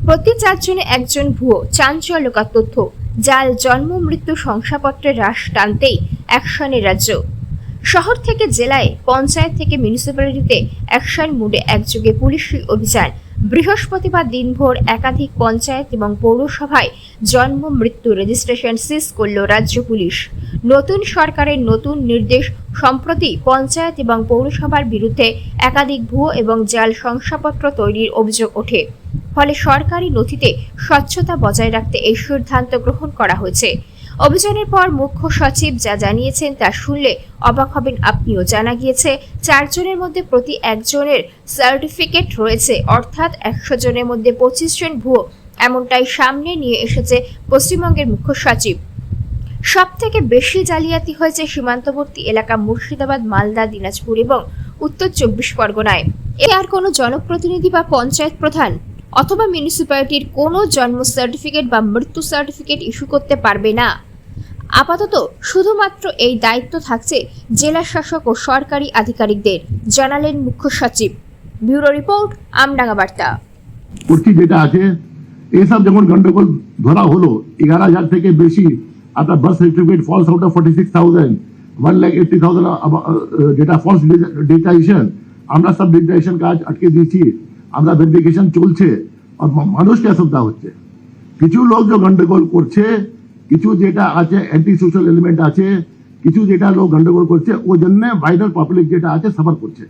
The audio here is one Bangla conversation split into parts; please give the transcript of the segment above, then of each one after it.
প্রতি 4 জনে একজন ভুয়ো চাঞ্চল্যকর তথ্য, জাল জন্ম মৃত্যু শংসাপত্রের হ্রাস টানতেই অ্যাকশনে রাজ্য। শহর থেকে জেলায়, পঞ্চায়েত থেকে মিউনিসিপ্যালিটিতে অ্যাকশন মুডে একযোগে পুলিশি অভিযান। বৃহস্পতিবার দিনভর একাধিক পঞ্চায়েত এবং পৌরসভায় জন্ম মৃত্যু রেজিস্ট্রেশন সিজ করল রাজ্য পুলিশ। নতুন সরকারের নতুন নির্দেশ, সম্প্রতি পঞ্চায়েত এবং পৌরসভার বিরুদ্ধে একাধিক ভুয়ো এবং জাল শংসাপত্র তৈরির অভিযোগ ওঠে। ফলে সরকারি নথিতে স্বচ্ছতা বজায় রাখতে এই সিদ্ধান্ত গ্রহণ করা হয়েছে। অভিযানের পর মুখ্য সচিব যা জানিয়েছেন তা শুনলে অবাক হবেন আপনিও। জানা গিয়েছে 4 জনের মধ্যে প্রতি একজনের সার্টিফিকেট রয়েছে, অর্থাৎ 100 জনের মধ্যে 25 জন ভুয়ো। এমনটাই সামনে নিয়ে এসেছে পশ্চিমবঙ্গের মুখ্য সচিব। সব থেকে বেশি জালিয়াতি হয়েছে সীমান্তবর্তী এলাকা মুর্শিদাবাদ, মালদা, দিনাজপুর এবং উত্তর 24 পরগনায়। আর কোনো জনপ্রতিনিধি বা পঞ্চায়েত প্রধান অথবা মিউনিসিপ্যালিটির কোনো জন্ম সার্টিফিকেট বা মৃত্যু সার্টিফিকেট ইস্যু করতে পারবে না। আপাতত শুধুমাত্র এই দায়িত্ব থাকছে জেলা শাসক ও সরকারি আধিকারিকদের, জানালেন মুখ্য সচিব। ব্যুরো রিপোর্ট, আমডাঙ্গা বার্তা। যেটা আছে এসব যেমন গন্ডগোল ধরা হলো 11,000 থেকে বেশি আপনার birth certificate falls out of 46,000, 1,80,000 যেটা ফলস ডিজিটাইজেশন, আমরা সব ডিজিটাইজেশন কাজ আটকে দিয়েছি। আমরা ভেরিফিকেশন চলছে। আর মানুষকে অসুবিধা হচ্ছে, কিছু লোক যে গন্ডগোল করছে, কিছু যেটা আছে অ্যান্টি সোশ্যাল এলিমেন্ট আছে, কিছু যেটা লোক গন্ডগোল করছে, ওই জন্য ভাইরাল পাবলিক যেটা আছে সাফার করছে।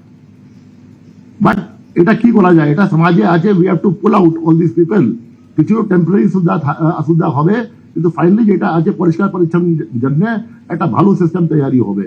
বাট এটা কি করা যায়, এটা সমাজে আছে, we have to pool out all this people. কিছু টেম্পোরারি অসুবিধা হবে, কিন্তু ফাইনালি যেটা আছে পরিষ্কার পরিচ্ছন্ন জন্য একটা ভালো সিস্টেম তৈরি হবে।